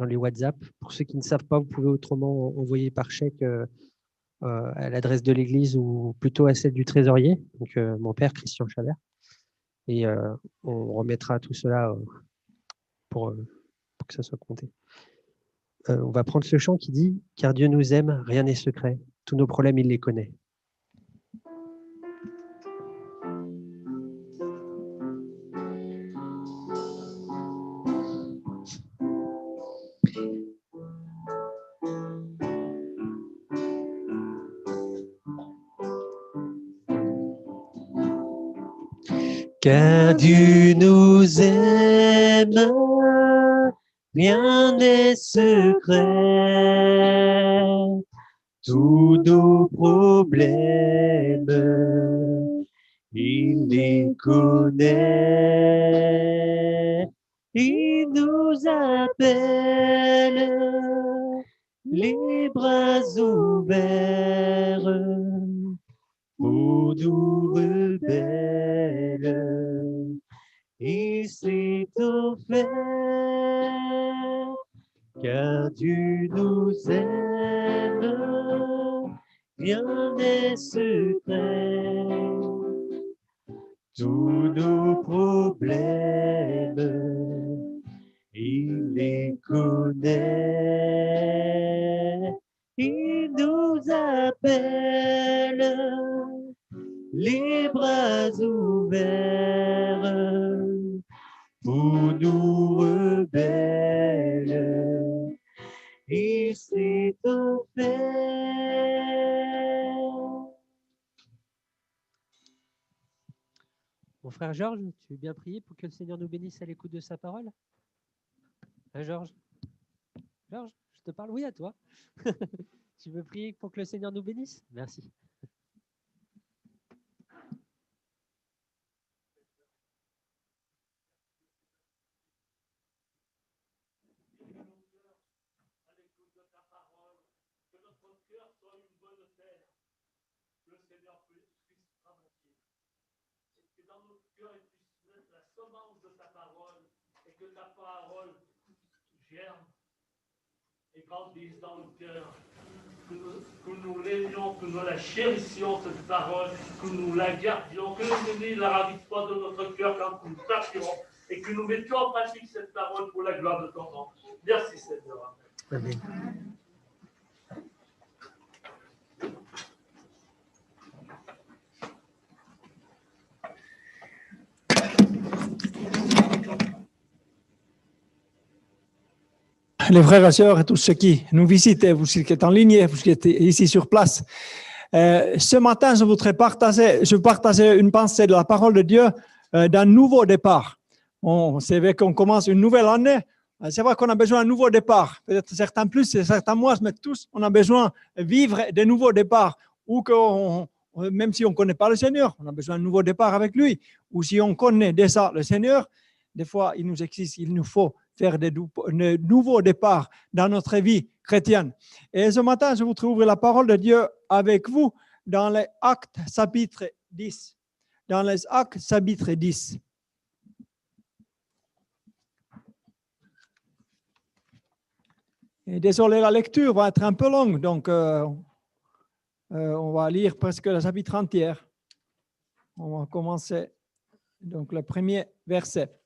dans les WhatsApp. Pour ceux qui ne savent pas, vous pouvez autrement envoyer par chèque à l'adresse de l'église ou plutôt à celle du trésorier, donc mon père, Christian Chavert. Et on remettra tout cela pour que ça soit compté. On va prendre ce chant qui dit « Car Dieu nous aime, rien n'est secret. Tous nos problèmes, il les connaît. » Car Dieu nous aime, rien n'est secret. Tous nos problèmes, il les connaît. Il nous appelle, les bras ouverts, pour nous rebelles. Il s'est offert, car Dieu nous aime, rien n'est secret. Tous nos problèmes, il les connaît. Il nous appelle, les bras ouverts, pour nous rebelles. Il s'est offert. Mon frère Georges, tu veux bien prier pour que le Seigneur nous bénisse à l'écoute de sa parole? Hein, Georges? Georges, je te parle? Oui, à toi. Tu veux prier pour que le Seigneur nous bénisse? Merci. La semence de ta parole et que ta parole germe et grandisse dans nos cœurs. Que nous l'aimions, que nous la chérissions, cette parole, que nous la gardions, que l'ennemi ne la ravisse pas de notre cœur quand nous t'appellerons et que nous mettions en pratique cette parole pour la gloire de ton nom. Merci Seigneur. Amen. Les frères et sœurs et tous ceux qui nous visitent, vous qui êtes en ligne, vous qui êtes ici sur place. Ce matin, je partageais une pensée de la parole de Dieu d'un nouveau départ. C'est vrai qu'on commence une nouvelle année. C'est vrai qu'on a besoin d'un nouveau départ. Peut-être certains plus, certains moins, mais tous, on a besoin de vivre de nouveaux départs. Ou même si on ne connaît pas le Seigneur, on a besoin d'un nouveau départ avec lui. Ou si on connaît déjà le Seigneur, des fois, il nous faut faire de nouveaux départs dans notre vie chrétienne. Et ce matin, je voudrais ouvrir la parole de Dieu avec vous dans les Actes chapitre 10. Dans les Actes chapitre 10. Et désolé, la lecture va être un peu longue, donc on va lire presque le chapitre entier. On va commencer donc le premier verset.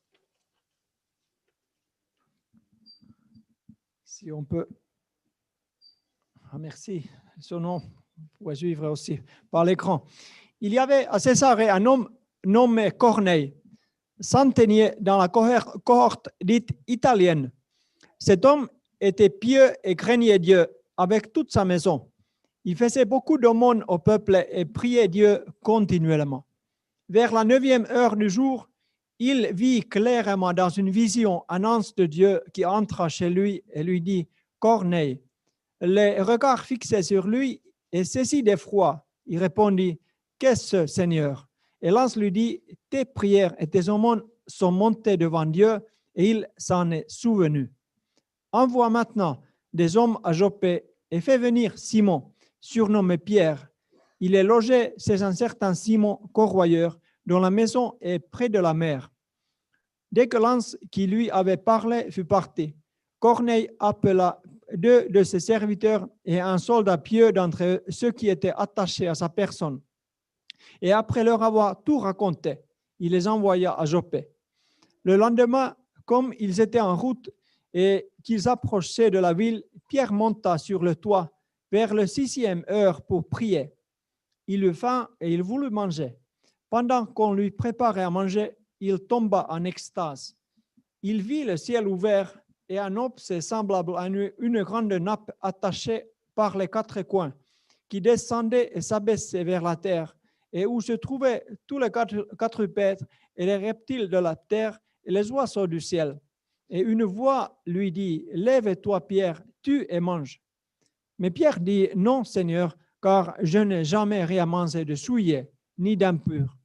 Si on peut. Ah, merci. Son nom, vous pouvez suivre aussi par l'écran. Il y avait à Césarée un homme nommé Corneille, centenier dans la cohorte dite italienne. Cet homme était pieux et craignait Dieu avec toute sa maison. Il faisait beaucoup d'aumônes au peuple et priait Dieu continuellement. Vers la 9e heure du jour, il vit clairement dans une vision un ange de Dieu qui entra chez lui et lui dit « Corneille ». Les regards fixés sur lui et saisi d'effroi, il répondit « Qu'est-ce, Seigneur ?» Et l'ange lui dit « Tes prières et tes aumônes sont montées devant Dieu et il s'en est souvenu. Envoie maintenant des hommes à Joppé et fais venir Simon, surnommé Pierre. Il est logé chez un certain Simon corroyeur, dont la maison est près de la mer. » Dès que l'ange qui lui avait parlé fut parti, Corneille appela 2 de ses serviteurs et un soldat pieux d'entre ceux qui étaient attachés à sa personne. Et après leur avoir tout raconté, il les envoya à Joppé. Le lendemain, comme ils étaient en route et qu'ils approchaient de la ville, Pierre monta sur le toit vers le 6e heure pour prier. Il eut faim et il voulut manger. Pendant qu'on lui préparait à manger, il tomba en extase. Il vit le ciel ouvert et un objet semblable à une grande nappe attachée par les 4 coins, qui descendait et s'abaissait vers la terre, et où se trouvaient tous les quadrupèdes et les reptiles de la terre et les oiseaux du ciel. Et une voix lui dit, « Lève-toi, Pierre, tue et mange. » Mais Pierre dit, « Non, Seigneur, car je n'ai jamais rien mangé de souillé, ni d'impur. »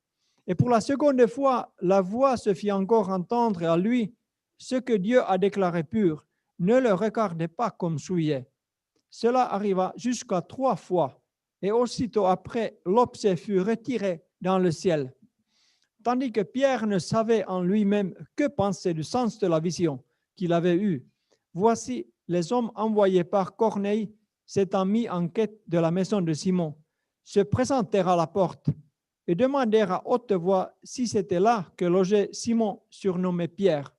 Et pour la seconde fois, la voix se fit encore entendre à lui, « Ce que Dieu a déclaré pur, ne le regardez pas comme souillé. » Cela arriva jusqu'à 3 fois, et aussitôt après, l'objet fut retiré dans le ciel. Tandis que Pierre ne savait en lui-même que penser du sens de la vision qu'il avait eue. Voici, les hommes envoyés par Corneille s'étant mis en quête de la maison de Simon, se présentèrent à la porte et demandèrent à haute voix si c'était là que logeait Simon, surnommé Pierre.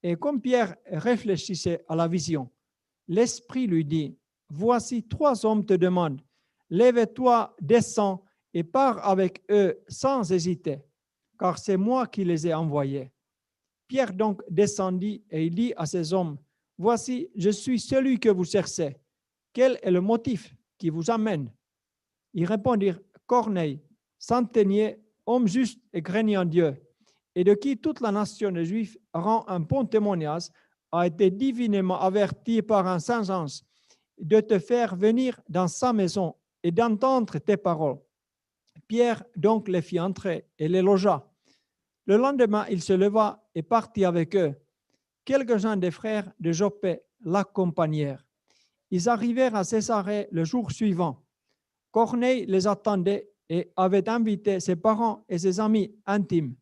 Et comme Pierre réfléchissait à la vision, l'Esprit lui dit, « Voici 3 hommes te demandent, lève-toi, descends et pars avec eux sans hésiter, car c'est moi qui les ai envoyés. » Pierre donc descendit et il dit à ces hommes, « Voici, je suis celui que vous cherchez. Quel est le motif qui vous amène? » Ils répondirent, « Corneille, centenier, homme juste et craignant Dieu, et de qui toute la nation des Juifs rend un bon témoignage, a été divinement averti par un saint ange de te faire venir dans sa maison et d'entendre tes paroles. » Pierre donc les fit entrer et les logea. Le lendemain, il se leva et partit avec eux. Quelques-uns des frères de Joppé l'accompagnèrent. Ils arrivèrent à Césarée le jour suivant. Corneille les attendait et avait invité ses parents et ses amis intimes.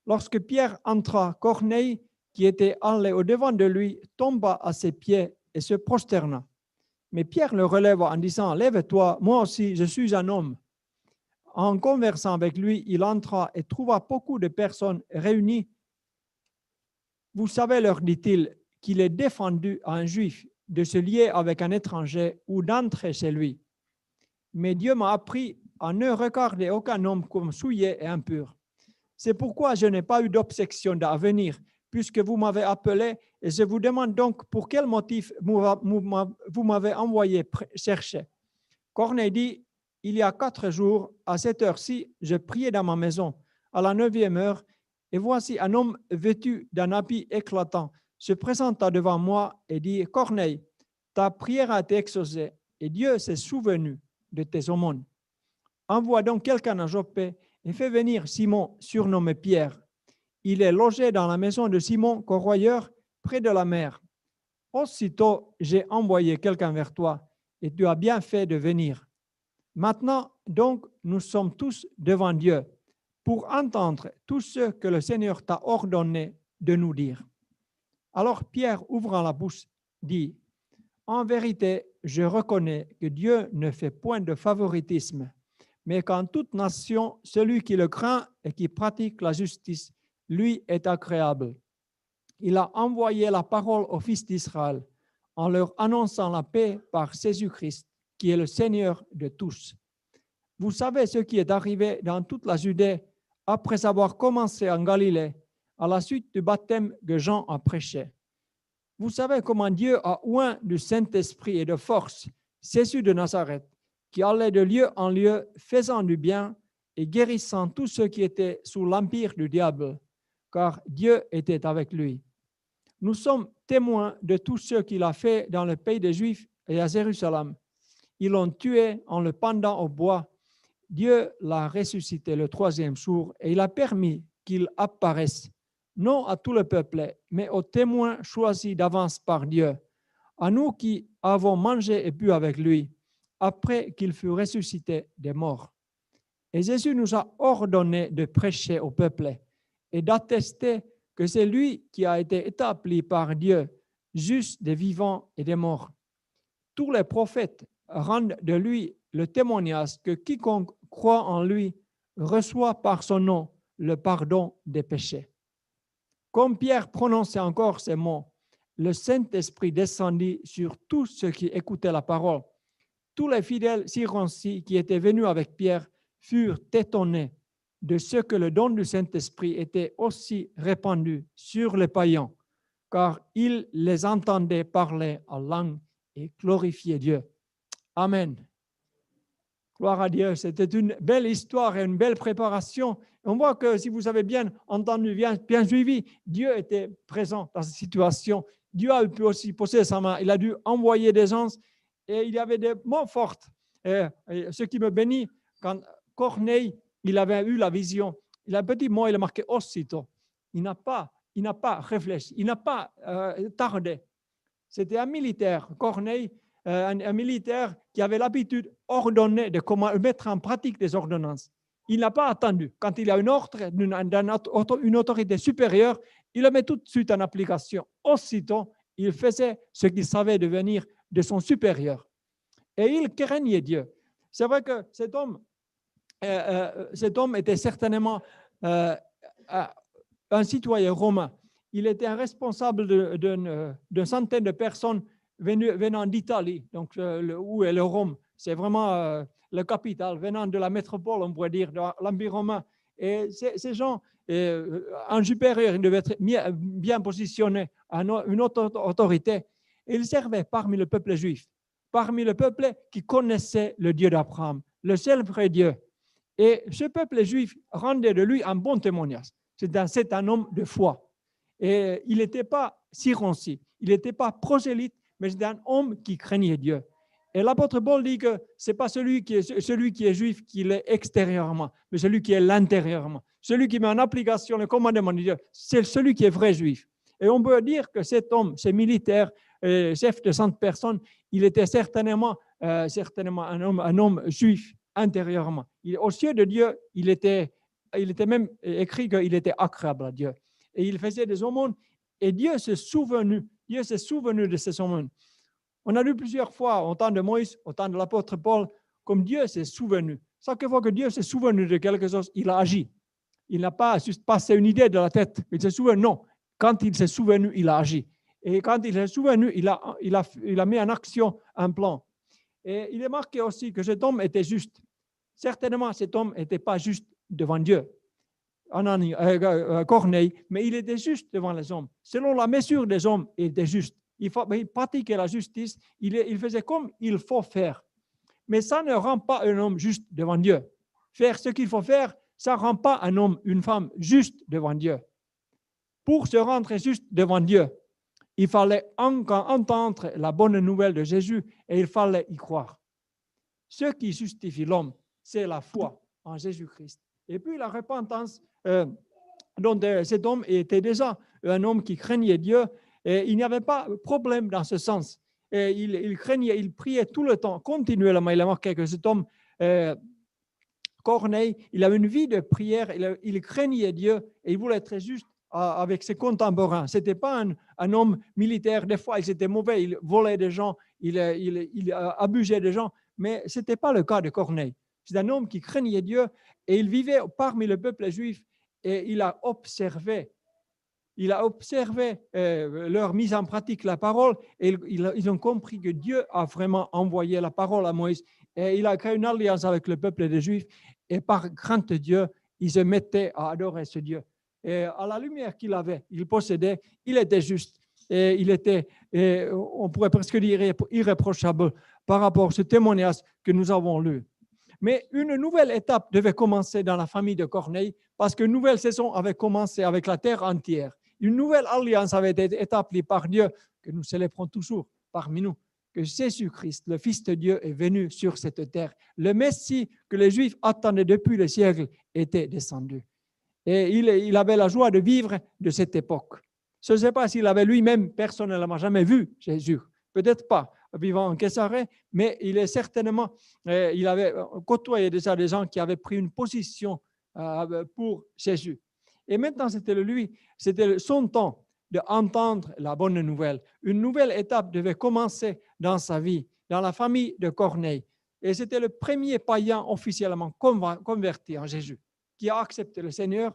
Lorsque Pierre entra, Corneille, qui était allé au-devant de lui, tomba à ses pieds et se prosterna. Mais Pierre le releva en disant, « Lève-toi, moi aussi, je suis un homme. » En conversant avec lui, il entra et trouva beaucoup de personnes réunies. « Vous savez, leur dit-il, qu'il est défendu à un juif de se lier avec un étranger ou d'entrer chez lui. Mais Dieu m'a appris à ne regarder aucun homme comme souillé et impur. C'est pourquoi je n'ai pas eu d'objection à venir, puisque vous m'avez appelé, et je vous demande donc pour quel motif vous m'avez envoyé chercher. » Corneille dit, « Il y a 4 jours, à cette heure-ci, je priais dans ma maison, à la 9e heure, et voici un homme vêtu d'un habit éclatant se présenta devant moi et dit, « Corneille, ta prière a été exaucée, et Dieu s'est souvenu de tes aumônes. Envoie donc quelqu'un à Joppé et fais venir Simon, surnommé Pierre. Il est logé dans la maison de Simon, corroyeur, près de la mer. Aussitôt, j'ai envoyé quelqu'un vers toi, et tu as bien fait de venir. Maintenant, donc, nous sommes tous devant Dieu pour entendre tout ce que le Seigneur t'a ordonné de nous dire. » Alors Pierre, ouvrant la bouche, dit, « En vérité, je reconnais que Dieu ne fait point de favoritisme, mais qu'en toute nation, celui qui le craint et qui pratique la justice, lui est agréable. Il a envoyé la parole aux fils d'Israël en leur annonçant la paix par Jésus-Christ, qui est le Seigneur de tous. Vous savez ce qui est arrivé dans toute la Judée après avoir commencé en Galilée, à la suite du baptême que Jean a prêché. Vous savez comment Dieu a oint du Saint-Esprit et de force Jésus de Nazareth, qui allait de lieu en lieu, faisant du bien et guérissant tous ceux qui étaient sous l'empire du diable, car Dieu était avec lui. Nous sommes témoins de tout ce qu'il a fait dans le pays des Juifs et à Jérusalem. Ils l'ont tué en le pendant au bois. Dieu l'a ressuscité le 3e jour et il a permis qu'il apparaisse, non à tout le peuple, mais aux témoins choisis d'avance par Dieu, à nous qui avons mangé et bu avec lui, après qu'il fut ressuscité des morts. Et Jésus nous a ordonné de prêcher au peuple et d'attester que c'est lui qui a été établi par Dieu juste des vivants et des morts. Tous les prophètes rendent de lui le témoignage que quiconque croit en lui reçoit par son nom le pardon des péchés. Comme Pierre prononçait encore ces mots, le Saint-Esprit descendit sur tous ceux qui écoutaient la parole. Tous les fidèles circoncis qui étaient venus avec Pierre furent étonnés de ce que le don du Saint-Esprit était aussi répandu sur les païens, car ils les entendaient parler en langue et glorifier Dieu. Amen. Gloire à Dieu. C'était une belle histoire et une belle préparation. On voit que si vous avez bien entendu, bien suivi, Dieu était présent dans cette situation. Dieu a pu aussi poser sa main. Il a dû envoyer des anges et il y avait des mots forts. Et ce qui me bénit, quand Corneille, il avait eu la vision, il a un petit mot, il a marqué aussitôt. Il n'a pas réfléchi, il n'a pas tardé. C'était un militaire, Corneille, un militaire qui avait l'habitude ordonner de comment mettre en pratique des ordonnances. Il n'a pas attendu. Quand il y a une ordre d'une autorité supérieure, il le met tout de suite en application. Aussitôt, il faisait ce qu'il savait devenir de son supérieur. Et il craignait Dieu. C'est vrai que cet homme était certainement un citoyen romain. Il était un responsable d'une centaine de personnes venant d'Italie, donc où est le Rome. C'est vraiment le capital, venant de la métropole, on pourrait dire, de l'Empire romain. Et ces gens, en supérieur, ils devaient être bien positionnés à une autre autorité. Et ils servaient parmi le peuple juif, parmi le peuple qui connaissait le Dieu d'Abraham, le seul vrai Dieu. Et ce peuple juif rendait de lui un bon témoignage. C'est un homme de foi. Et il n'était pas circoncis, il n'était pas prosélyte, mais c'était un homme qui craignait Dieu. Et l'apôtre Paul dit que ce n'est pas celui qui est juif qui l'est extérieurement, mais celui qui est l'intérieurement. Celui qui met en application le commandement de Dieu, c'est celui qui est vrai juif. Et on peut dire que cet homme, ce militaire, chef de 100 personnes, il était certainement un homme juif intérieurement. Aux yeux de Dieu, il était même écrit qu'il était agréable à Dieu. Et il faisait des aumônes, et Dieu s'est souvenu de ces aumônes. On a lu plusieurs fois, au temps de Moïse, au temps de l'apôtre Paul, comme Dieu s'est souvenu. Chaque fois que Dieu s'est souvenu de quelque chose, il a agi. Il n'a pas juste passé une idée de la tête. Il s'est souvenu, non. Quand il s'est souvenu, il a agi. Et quand il s'est souvenu, il a mis en action un plan. Et il est marqué aussi que cet homme était juste. Certainement, cet homme n'était pas juste devant Dieu, Corneille, mais il était juste devant les hommes. Selon la mesure des hommes, il était juste. Il pratiquait la justice, il faisait comme il faut faire. Mais ça ne rend pas un homme juste devant Dieu. Faire ce qu'il faut faire, ça ne rend pas un homme, une femme juste devant Dieu. Pour se rendre juste devant Dieu, il fallait entendre la bonne nouvelle de Jésus et il fallait y croire. Ce qui justifie l'homme, c'est la foi en Jésus-Christ. Et puis la repentance, dont cet homme était déjà un homme qui craignait Dieu, et il n'y avait pas de problème dans ce sens. Et il craignait, il priait tout le temps, continuellement. Il a marqué que cet homme, Corneille, il avait une vie de prière, il craignait Dieu et il voulait être juste avec ses contemporains. Ce n'était pas un homme militaire. Des fois, il était mauvais, il volait des gens, il abusait des gens, mais ce n'était pas le cas de Corneille. C'est un homme qui craignait Dieu et il vivait parmi le peuple juif et il a observé leur mise en pratique, la parole, et ils ont compris que Dieu a vraiment envoyé la parole à Moïse. Et il a créé une alliance avec le peuple des Juifs, et par crainte de Dieu, ils se mettaient à adorer ce Dieu. Et à la lumière qu'il avait, il possédait, il était juste, et il était, on pourrait presque dire, irréprochable par rapport à ce témoignage que nous avons lu. Mais une nouvelle étape devait commencer dans la famille de Corneille, parce qu'une nouvelle saison avait commencé avec la terre entière. Une nouvelle alliance avait été établie par Dieu, que nous célébrons toujours parmi nous, que Jésus-Christ, le Fils de Dieu, est venu sur cette terre. Le Messie que les Juifs attendaient depuis le siècle était descendu. Et il avait la joie de vivre de cette époque. Je ne sais pas s'il avait lui-même personnellement jamais vu Jésus. Peut-être pas, vivant en Césarée, mais il est certainement, il avait côtoyé déjà des gens qui avaient pris une position pour Jésus. Et maintenant, c'était son temps d'entendre la bonne nouvelle. Une nouvelle étape devait commencer dans sa vie, dans la famille de Corneille. Et c'était le premier païen officiellement converti en Jésus, qui a accepté le Seigneur.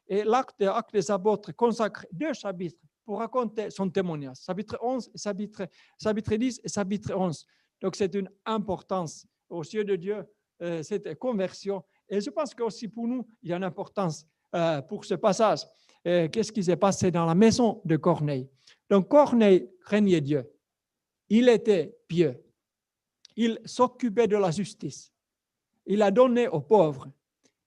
Et l'acte des apôtres consacre 2 chapitres pour raconter son témoignage, chapitre 11, chapitre 10 et chapitre 11. Donc c'est une importance aux yeux de Dieu, cette conversion. Et je pense qu'aussi pour nous, il y a une importance pour ce passage. Qu'est-ce qui s'est passé dans la maison de Corneille? Donc Corneille craignait Dieu. Il était pieux. Il s'occupait de la justice. Il a donné aux pauvres.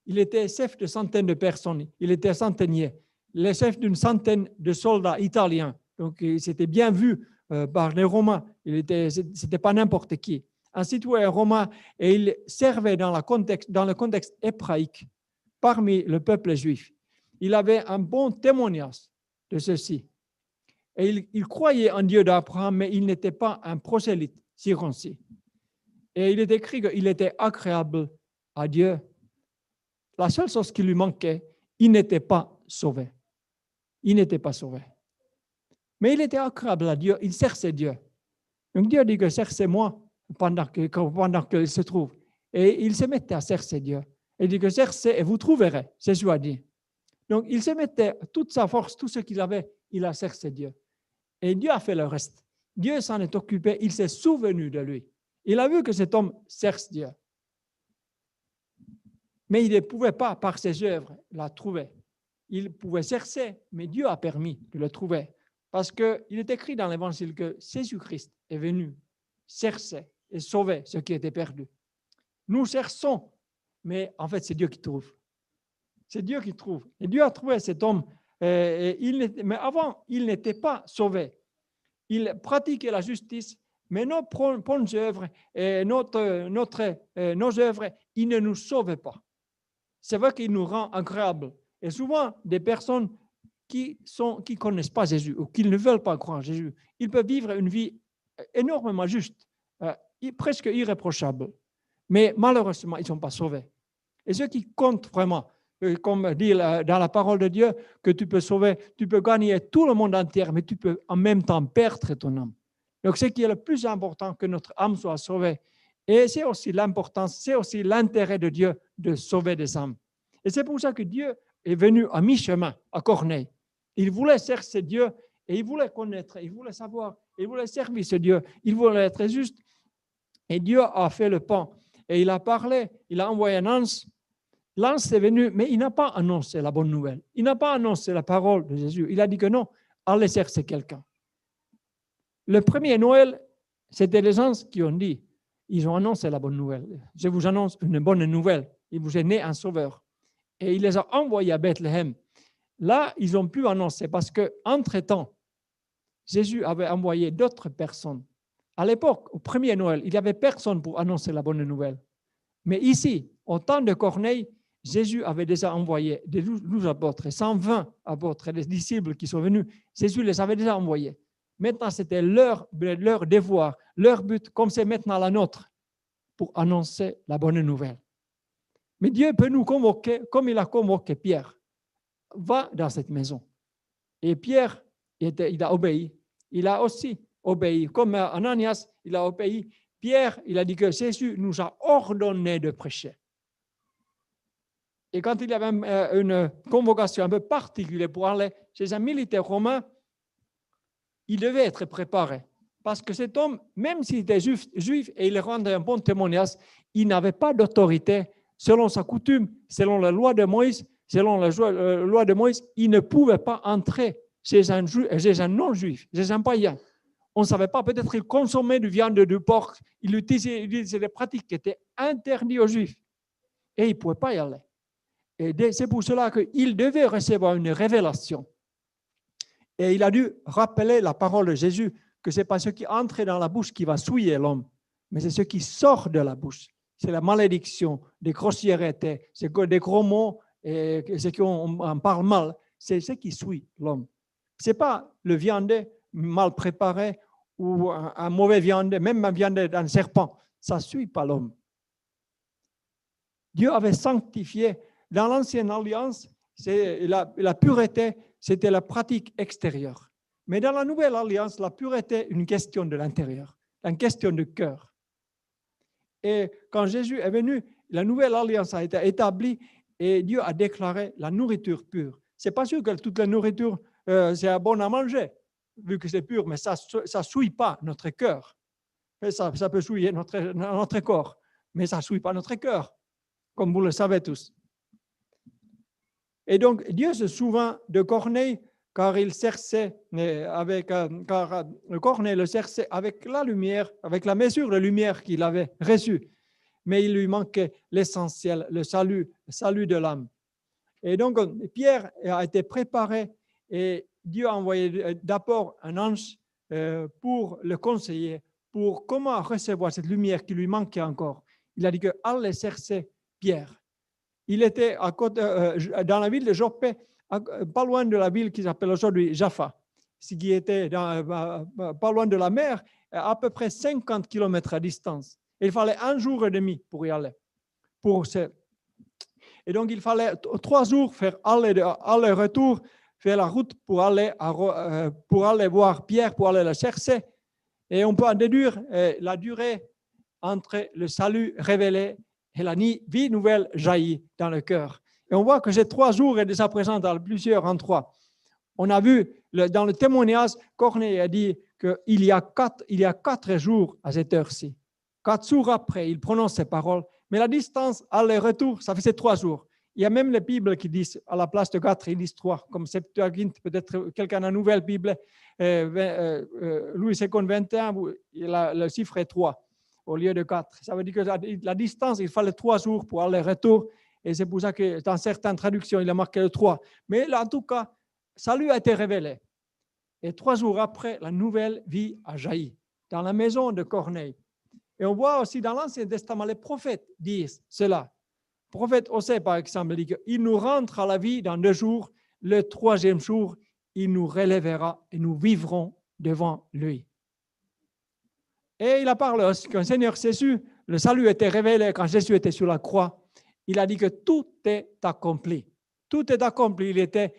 Il était chef de centaines de personnes. Il était centenier, le chef d'une centaine de soldats italiens. Donc, c'était bien vu par les Romains. C'était pas n'importe qui. Un citoyen romain, et il servait dans le contexte hébraïque parmi le peuple juif. Il avait un bon témoignage de ceci. Et il croyait en Dieu d'Abraham, mais il n'était pas un prosélyte circoncis. Et il est écrit qu'il était agréable à Dieu. La seule chose qui lui manquait, il n'était pas sauvé. Il n'était pas sauvé. Mais il était agréable à Dieu, il cherchait Dieu. Donc Dieu dit que cherchez-moi pendant qu'il se trouve. Et il se mettait à chercher Dieu. Il dit que cherchez et vous trouverez, Jésus a dit. Donc il se mettait toute sa force, tout ce qu'il avait, il a cherché Dieu. Et Dieu a fait le reste. Dieu s'en est occupé, il s'est souvenu de lui. Il a vu que cet homme cherche Dieu. Mais il ne pouvait pas, par ses œuvres, la trouver. Il pouvait chercher, mais Dieu a permis de le trouver. Parce qu'il est écrit dans l'Évangile que Jésus-Christ est venu chercher et sauver ce qui était perdu. Nous cherchons, mais en fait, c'est Dieu qui trouve. C'est Dieu qui trouve. Et Dieu a trouvé cet homme. Mais avant, il n'était pas sauvé. Il pratiquait la justice, mais nos bonnes œuvres et nos œuvres, il ne nous sauve pas. C'est vrai qu'il nous rend agréables. Et souvent, des personnes qui ne connaissent pas Jésus ou qui ne veulent pas croire en Jésus, ils peuvent vivre une vie énormément juste, presque irréprochable. Mais malheureusement, ils ne sont pas sauvés. Et ce qui compte vraiment, comme dit dans la parole de Dieu, que tu peux sauver, tu peux gagner tout le monde entier, mais tu peux en même temps perdre ton âme. Donc, ce qui est le plus important, que notre âme soit sauvée. Et c'est aussi l'importance, c'est aussi l'intérêt de Dieu de sauver des âmes. Et c'est pour ça que Dieu est venu à mi-chemin à Corneille. Il voulait chercher Dieu et il voulait connaître, il voulait savoir, il voulait servir ce Dieu, il voulait être juste. Et Dieu a fait le pas et il a parlé, il a envoyé un ange. L'ange est venu, mais il n'a pas annoncé la bonne nouvelle. Il n'a pas annoncé la parole de Jésus. Il a dit que non, allez chercher quelqu'un. Le premier Noël, c'était les anges qui ont dit, ils ont annoncé la bonne nouvelle. Je vous annonce une bonne nouvelle. Il vous est né un sauveur. Et il les a envoyés à Bethléem. Là, ils ont pu annoncer parce qu'entre-temps, Jésus avait envoyé d'autres personnes. À l'époque, au premier Noël, il n'y avait personne pour annoncer la bonne nouvelle. Mais ici, au temps de Corneille, Jésus avait déjà envoyé des 12 apôtres, 120 apôtres, les disciples qui sont venus. Jésus les avait déjà envoyés. Maintenant, c'était leur devoir, leur but, comme c'est maintenant la nôtre, pour annoncer la bonne nouvelle. Mais Dieu peut nous convoquer, comme il a convoqué Pierre. Va dans cette maison. Et Pierre, il a obéi. Il a aussi obéi. Comme Ananias, il a obéi. Pierre, il a dit que Jésus nous a ordonné de prêcher. Et quand il y avait une convocation un peu particulière pour aller chez un militaire romain, il devait être préparé. Parce que cet homme, même s'il était juif et il rendait un bon témoignage, il n'avait pas d'autorité selon sa coutume, selon la loi de Moïse. Selon la loi de Moïse, il ne pouvait pas entrer chez un non-juif, chez un païen. On ne savait pas, peut-être qu'il consommait du viande de porc, il utilisait des pratiques qui étaient interdites aux juifs. Et il ne pouvait pas y aller. Et c'est pour cela qu'il devait recevoir une révélation. Et il a dû rappeler la parole de Jésus, que ce n'est pas ce qui entre dans la bouche qui va souiller l'homme, mais c'est ce qui sort de la bouche. C'est la malédiction, des grossièretés, c'est des gros mots, et ce qu'on en parle mal, c'est ce qui suit l'homme. Ce n'est pas le viande mal préparé ou un mauvais viande, même un viande d'un serpent. Ça ne suit pas l'homme. Dieu avait sanctifié. Dans l'ancienne alliance, la pureté, c'était la pratique extérieure. Mais dans la nouvelle alliance, la pureté est une question de l'intérieur, une question de cœur. Et quand Jésus est venu, la nouvelle alliance a été établie et Dieu a déclaré la nourriture pure. C'est pas sûr que toute la nourriture c'est bon à manger, vu que c'est pur, mais ça souille pas notre cœur. Ça peut souiller notre corps, mais ça souille pas notre cœur, comme vous le savez tous. Et donc, Dieu se souvint de Corneille, car Corneille le cherchait avec la lumière, avec la mesure de lumière qu'il avait reçue. Mais il lui manquait l'essentiel, le salut de l'âme. Et donc, Pierre a été préparé et Dieu a envoyé d'abord un ange pour le conseiller, pour comment recevoir cette lumière qui lui manquait encore. Il a dit que allez chercher Pierre. Il était à côté, dans la ville de Joppe, pas loin de la ville qui s'appelle aujourd'hui Jaffa, ce qui était pas loin de la mer, à peu près 50 km à distance. Il fallait 1 jour et demi pour y aller. Et donc, il fallait 3 jours faire aller-retour, faire la route pour aller voir Pierre, pour aller le chercher. Et on peut en déduire la durée entre le salut révélé et la vie nouvelle jaillit dans le cœur. Et on voit que ces 3 jours est déjà présent dans plusieurs endroits. On a vu dans le témoignage, Corneille a dit qu'il y a 4 jours à cette heure-ci. 4 jours après, il prononce ces paroles. Mais la distance, aller-retour, ça faisait 3 jours. Il y a même les Bibles qui disent, à la place de 4, ils disent 3, comme Septuagint, peut-être quelqu'un a une nouvelle Bible, Louis II 21, le chiffre est 3 au lieu de 4. Ça veut dire que la distance, il fallait 3 jours pour aller-retour. Et c'est pour ça que dans certaines traductions, il a marqué le 3. Mais là, en tout cas, salut a été révélé. Et 3 jours après, la nouvelle vie a jailli dans la maison de Corneille. Et on voit aussi dans l'Ancien Testament, les prophètes disent cela. Le prophète Osée, par exemple, dit qu'il nous rentre à la vie dans 2 jours. Le 3e jour, il nous relèvera et nous vivrons devant lui. Et il a parlé aussi qu'un Seigneur Jésus, le salut était révélé quand Jésus était sur la croix. Il a dit que tout est accompli. Tout est accompli. Il était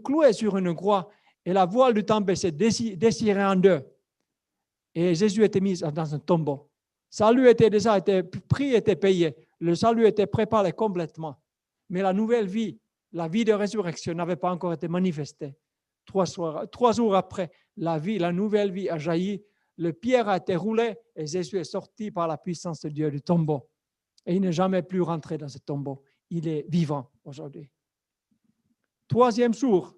cloué sur une croix et la voile du temple s'est déchirée en 2. Et Jésus était mis dans un tombeau. Salut était déjà, prix était payé. Le salut était préparé complètement. Mais la nouvelle vie, la vie de résurrection n'avait pas encore été manifestée. 3 jours après, la nouvelle vie a jailli. Le pierre a été roulé et Jésus est sorti par la puissance de Dieu du tombeau. Et il n'est jamais plus rentré dans ce tombeau. Il est vivant aujourd'hui. 3e jour,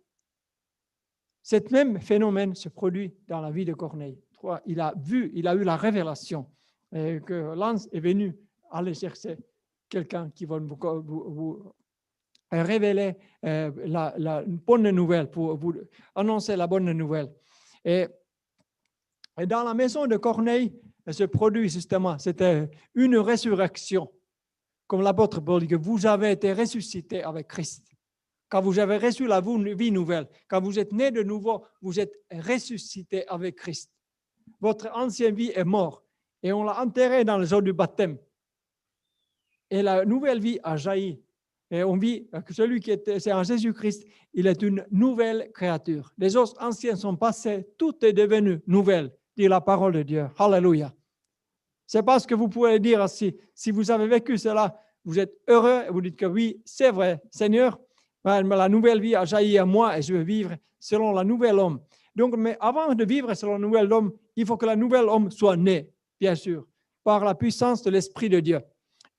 ce même phénomène se produit dans la vie de Corneille. Il a eu la révélation que l'ange est venu aller chercher quelqu'un qui va vous révéler la bonne nouvelle, pour vous annoncer la bonne nouvelle. Et dans la maison de Corneille, se produit justement, c'était une résurrection. Comme l'apôtre Paul dit que vous avez été ressuscité avec Christ. Quand vous avez reçu la vie nouvelle, quand vous êtes né de nouveau, vous êtes ressuscité avec Christ. Votre ancienne vie est morte et on l'a enterré dans les eaux du baptême. Et la nouvelle vie a jailli. Et on vit que celui qui c'est en Jésus-Christ, il est une nouvelle créature. Les choses anciennes sont passées, tout est devenu nouvelle, dit la parole de Dieu. Alléluia. C'est parce que vous pouvez dire ainsi, si vous avez vécu cela, vous êtes heureux et vous dites que oui, c'est vrai, Seigneur, la nouvelle vie a jailli à moi et je veux vivre selon la nouvelle homme. Donc, mais avant de vivre selon le nouvel homme, il faut que la nouvelle homme soit née, bien sûr, par la puissance de l'Esprit de Dieu.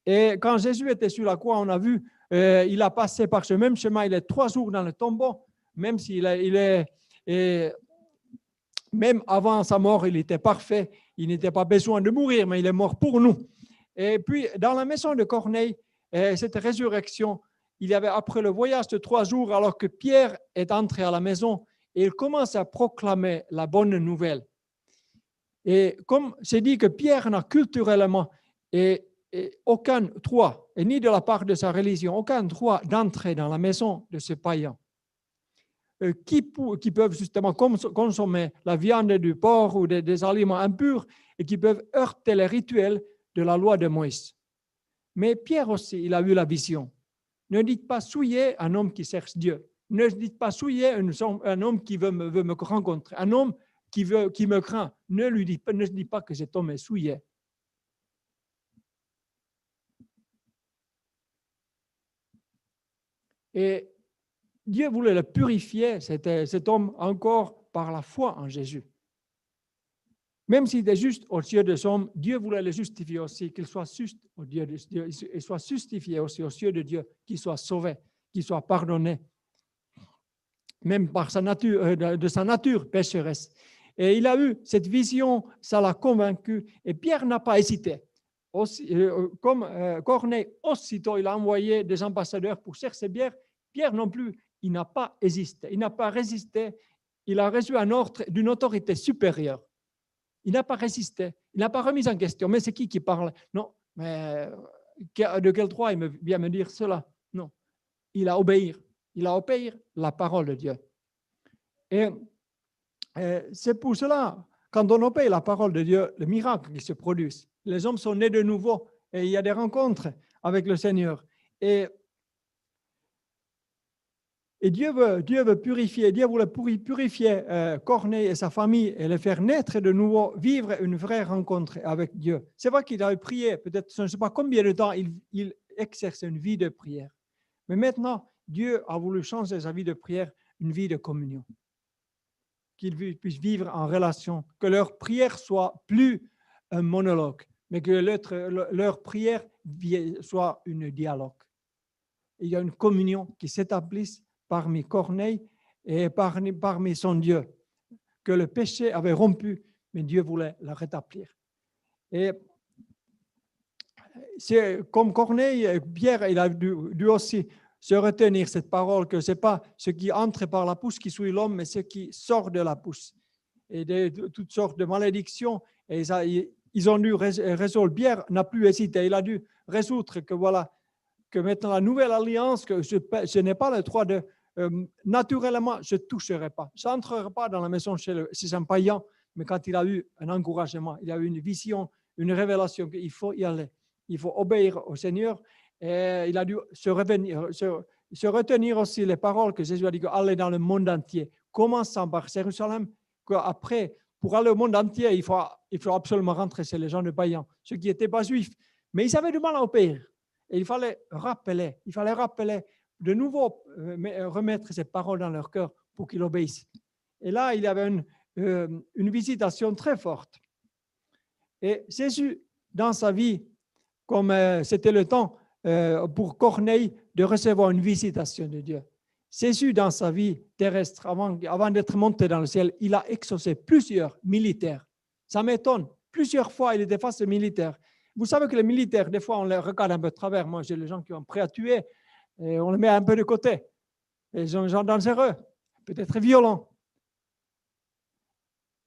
Et quand Jésus était sur la croix, on a vu, il a passé par ce même chemin, il est 3 jours dans le tombeau, même même avant sa mort, il était parfait, il n'était pas besoin de mourir, mais il est mort pour nous. Et puis, dans la maison de Corneille, cette résurrection, il y avait après le voyage de 3 jours, alors que Pierre est entré à la maison, et il commence à proclamer la bonne nouvelle. Et comme c'est dit que Pierre n'a culturellement aucun droit, et ni de la part de sa religion, aucun droit d'entrer dans la maison de ce païen, qui peuvent justement consommer la viande du porc ou des aliments impurs et qui peuvent heurter les rituels de la loi de Moïse. Mais Pierre aussi, il a eu la vision. Ne dites pas souiller un homme qui cherche Dieu. Ne dites pas souillé un homme qui veut me rencontrer, un homme qui me craint. Ne dites pas que cet homme est souillé. Et Dieu voulait le purifier, cet homme, encore par la foi en Jésus. Même s'il était juste aux yeux des hommes, Dieu voulait le justifier aussi, qu'il soit juste aux yeux de Dieu, et soit justifié aussi aux yeux de Dieu, qu'il soit sauvé, qu'il soit pardonné, même par sa nature, de sa nature pécheresse. Et il a eu cette vision, ça l'a convaincu, et Pierre n'a pas hésité. Aussi, comme Corneille, aussitôt il a envoyé des ambassadeurs pour chercher Pierre non plus, il n'a pas hésité, il n'a pas résisté, il a reçu un ordre d'une autorité supérieure. Il n'a pas résisté, il n'a pas remis en question. Mais c'est qui parle? Non, mais de quel droit il vient me dire cela? Non, il a obéi la parole de Dieu. Et c'est pour cela, quand on obéit la parole de Dieu, le miracle qui se produit. Les hommes sont nés de nouveau et il y a des rencontres avec le Seigneur. Et Dieu veut purifier, Dieu voulait purifier Corneille et sa famille et le faire naître de nouveau, vivre une vraie rencontre avec Dieu. C'est vrai qu'il avait prié, peut-être, je ne sais pas combien de temps il exerce une vie de prière. Mais maintenant, Dieu a voulu changer sa vie de prière, une vie de communion. Qu'ils puissent vivre en relation, que leur prière soit plus un monologue, mais que leur prière soit un dialogue. Il y a une communion qui s'établisse parmi Corneille et parmi son Dieu, que le péché avait rompu, mais Dieu voulait la rétablir. Et c'est comme Corneille, Pierre, il a dû aussi se retenir cette parole, que ce n'est pas ce qui entre par la bouche qui suit l'homme, mais ce qui sort de la bouche. Et de toutes sortes de malédictions. Et ils ont dû résoudre. Pierre n'a plus hésité. Il a dû résoudre que maintenant la nouvelle alliance, que je n'ai pas le droit de... naturellement, je ne toucherai pas. Je n'entrerai pas dans la maison chez un païen, mais quand il a eu un encouragement, il a eu une vision, une révélation qu'il faut y aller. Il faut obéir au Seigneur. Et il a dû se retenir aussi les paroles que Jésus a dit, aller dans le monde entier, commençant par Jérusalem, qu'après, pour aller au monde entier, il faut absolument rentrer chez les gens de païens, ceux qui n'étaient pas juifs. Mais ils avaient du mal à obéir. Et il fallait rappeler de nouveau, remettre ces paroles dans leur cœur pour qu'ils obéissent. Et là, il y avait une visitation très forte. Et Jésus, dans sa vie, comme c'était le temps pour Corneille de recevoir une visitation de Dieu. Jésus, dans sa vie terrestre, avant d'être monté dans le ciel, il a exaucé plusieurs militaires. Ça m'étonne. Plusieurs fois, il était face aux militaires. Vous savez que les militaires, des fois, on les regarde un peu de travers. Moi, j'ai les gens qui ont prêt à tuer et on les met un peu de côté. Ils sont des gens dangereux, peut-être violents.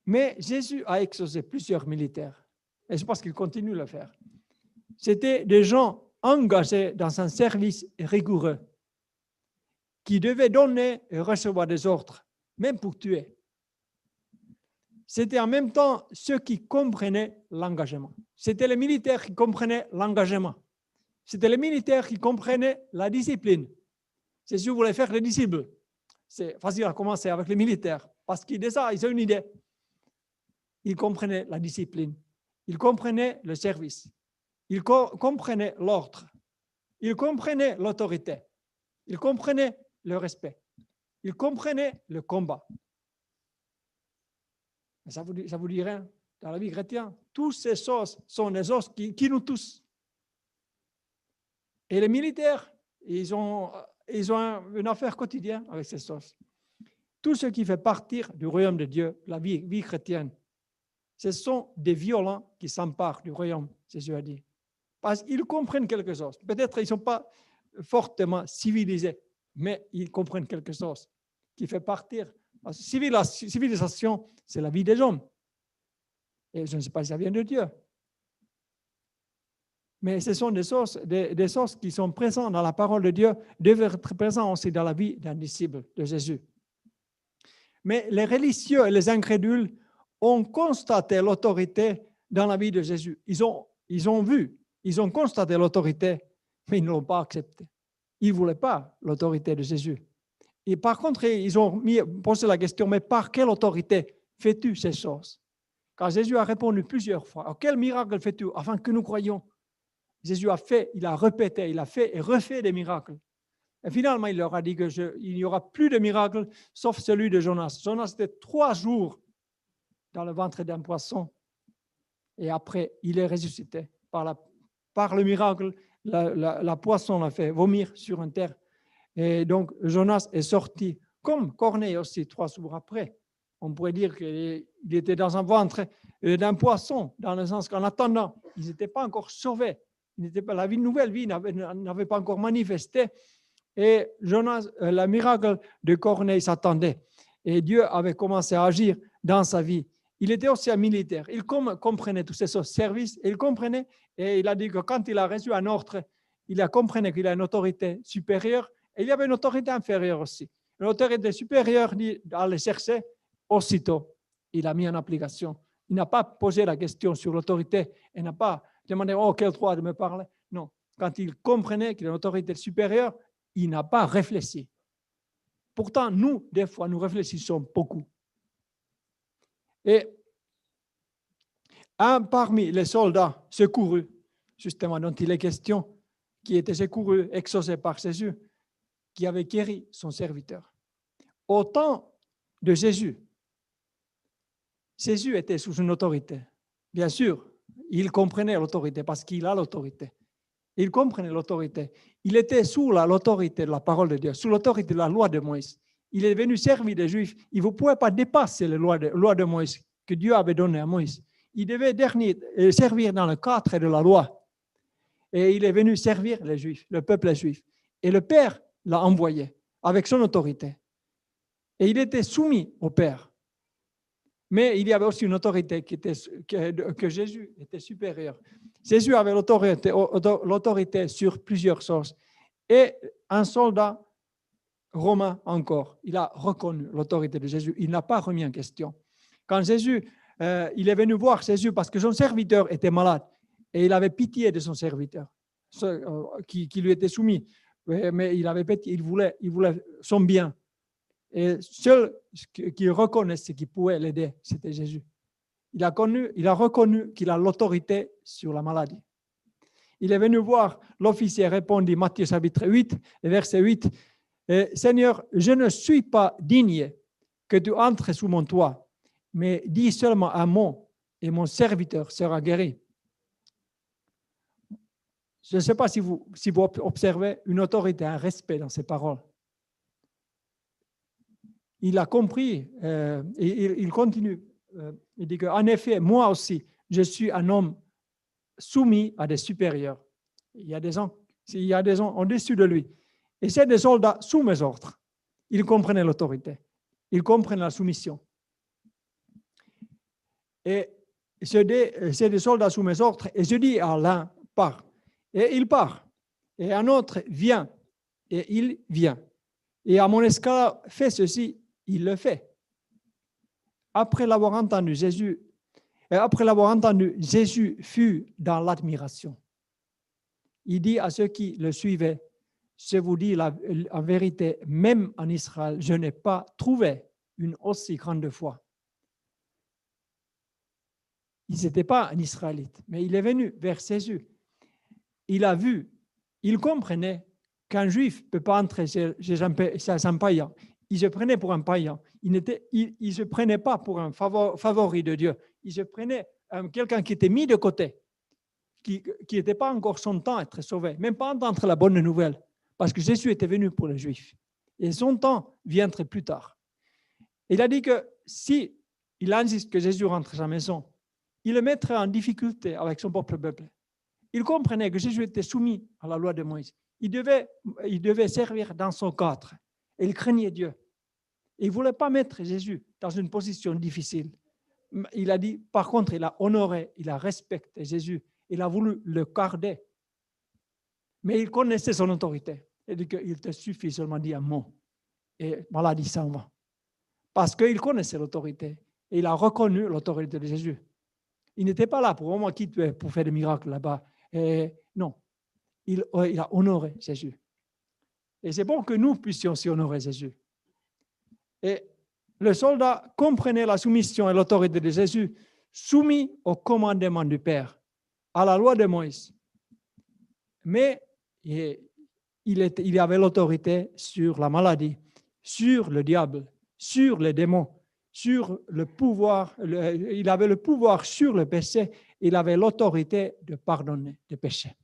Mais Jésus a exaucé plusieurs militaires. Et je pense qu'il continue de le faire. C'était des gens engagés dans un service rigoureux qui devaient donner et recevoir des ordres, même pour tuer. C'était en même temps ceux qui comprenaient l'engagement. C'était les militaires qui comprenaient l'engagement. C'était les militaires qui comprenaient la discipline. Jésus voulait faire les disciples. C'est facile à commencer avec les militaires parce qu'ils ont une idée. Ils comprenaient la discipline. Ils comprenaient le service. Ils comprenaient l'ordre. Ils comprenaient l'autorité. Ils comprenaient le respect. Ils comprenaient le combat. Ça vous dit rien dans la vie chrétienne. Toutes ces choses sont des choses qui nous touchent. Et les militaires, ils ont une affaire quotidienne avec ces choses. Tout ce qui fait partir du royaume de Dieu, la vie chrétienne, ce sont des violents qui s'emparent du royaume, Jésus a dit. Parce qu'ils comprennent quelque chose. Peut-être qu'ils ne sont pas fortement civilisés, mais ils comprennent quelque chose qui fait partir. Civilisation, c'est la vie des hommes. Et je ne sais pas si ça vient de Dieu. Mais ce sont des choses qui sont présentes dans la parole de Dieu, devraient être présentes aussi dans la vie d'un disciple de Jésus. Mais les religieux et les incrédules ont constaté l'autorité dans la vie de Jésus. Ils ont vu, ils ont constaté l'autorité, mais ils ne l'ont pas accepté. Ils ne voulaient pas l'autorité de Jésus. Et par contre, ils ont posé la question, mais par quelle autorité fais-tu ces choses? Car Jésus a répondu plusieurs fois, quel miracle fais-tu afin que nous croyions? Jésus a fait, il a répété, il a fait et refait des miracles. Et finalement, il leur a dit qu'il n'y aura plus de miracle sauf celui de Jonas. Jonas était 3 jours dans le ventre d'un poisson. Et après, il est ressuscité. Par le miracle, la poisson l'a fait vomir sur une terre. Et donc, Jonas est sorti, comme Corneille aussi, 3 jours après. On pourrait dire qu'il était dans un ventre d'un poisson, dans le sens qu'en attendant, ils n'étaient pas encore sauvés. La nouvelle vie n'avait pas encore manifesté. Et Jonas, le miracle de Corneille s'attendait. Et Dieu avait commencé à agir dans sa vie. Il était aussi un militaire. Il comprenait tous ces services. Il comprenait. Et il a dit que quand il a reçu un ordre, il a compris qu'il a une autorité supérieure. Et il y avait une autorité inférieure aussi. L'autorité supérieure dit d'aller chercher aussitôt. Il a mis en application. Il n'a pas posé la question sur l'autorité. Il n'a pas demandé, quel droit de me parler. Non. Quand il comprenait qu'il y a une autorité supérieure, il n'a pas réfléchi. Pourtant, nous, des fois, nous réfléchissons beaucoup. Et un parmi les soldats secourus, justement dont il est question, qui était secouru, exaucé par Jésus, qui avait guéri son serviteur. Au temps de Jésus était sous une autorité. Bien sûr, il comprenait l'autorité parce qu'il a l'autorité. Il comprenait l'autorité. Il était sous l'autorité de la parole de Dieu, sous l'autorité de la loi de Moïse. Il est venu servir les Juifs. Il ne pouvait pas dépasser la loi de Moïse que Dieu avait donnée à Moïse. Il devait servir dans le cadre de la loi. Et il est venu servir les Juifs, le peuple juif. Et le Père l'a envoyé avec son autorité. Et il était soumis au Père. Mais il y avait aussi une autorité que Jésus était supérieur. Jésus avait l'autorité sur plusieurs choses. Et un soldat romain encore, il a reconnu l'autorité de Jésus. Il n'a pas remis en question. Quand Jésus, il est venu voir Jésus parce que son serviteur était malade et il avait pitié de son serviteur qui lui était soumis. Mais il avait pitié, il voulait son bien. Et seul qui reconnaissait qu'il pouvait l'aider, c'était Jésus. Il a reconnu qu'il a l'autorité sur la maladie. Il est venu voir l'officier, répondit Matthieu chapitre 8, verset 8, « Seigneur, je ne suis pas digne que tu entres sous mon toit, mais dis seulement un mot et mon serviteur sera guéri. » Je ne sais pas si vous observez une autorité, un respect dans ces paroles. Il a compris et il continue. Il dit qu'en effet, moi aussi, je suis un homme soumis à des supérieurs. Il y a des gens au-dessus de lui. Et c'est des soldats sous mes ordres. Ils comprenaient l'autorité. Ils comprennent la soumission. Et c'est des soldats sous mes ordres. Et je dis à l'un, pars. Et il part. Et un autre, vient. Et il vient. Et à mon esclave, fais ceci, il le fait. Après l'avoir entendu, Jésus fut dans l'admiration. Il dit à ceux qui le suivaient, je vous dis en vérité, même en Israël, je n'ai pas trouvé une aussi grande foi. Il n'était pas un Israélite, mais il est venu vers Jésus. Il a vu, il comprenait qu'un Juif ne peut pas entrer chez un païen. Il se prenait pour un païen. Il ne se prenait pas pour un favori de Dieu. Il se prenait quelqu'un qui était mis de côté, qui n'était pas encore son temps à être sauvé, même pas entendre la bonne nouvelle, parce que Jésus était venu pour les Juifs. Et son temps viendrait plus tard. Il a dit que si il insiste que Jésus rentre à sa maison, il le mettrait en difficulté avec son propre peuple. Il comprenait que Jésus était soumis à la loi de Moïse. Il devait servir dans son cadre. Et il craignait Dieu. Et il ne voulait pas mettre Jésus dans une position difficile. Il a dit, par contre, il a honoré, il a respecté Jésus. Il a voulu le garder. Mais il connaissait son autorité. Il dit qu'il te suffit seulement de dire un mot. Et maladie s'en va. Parce qu'il connaissait l'autorité. Et il a reconnu l'autorité de Jésus. Il n'était pas là pour vraiment qui tu es pour faire des miracles là-bas. Et non. Il a honoré Jésus. Et c'est bon que nous puissions aussi honorer Jésus. Et le soldat comprenait la soumission et l'autorité de Jésus, soumis au commandement du Père, à la loi de Moïse. Mais il avait l'autorité sur la maladie, sur le diable, sur les démons, sur le pouvoir. Il avait le pouvoir sur le péché. Il avait l'autorité de pardonner les péchés.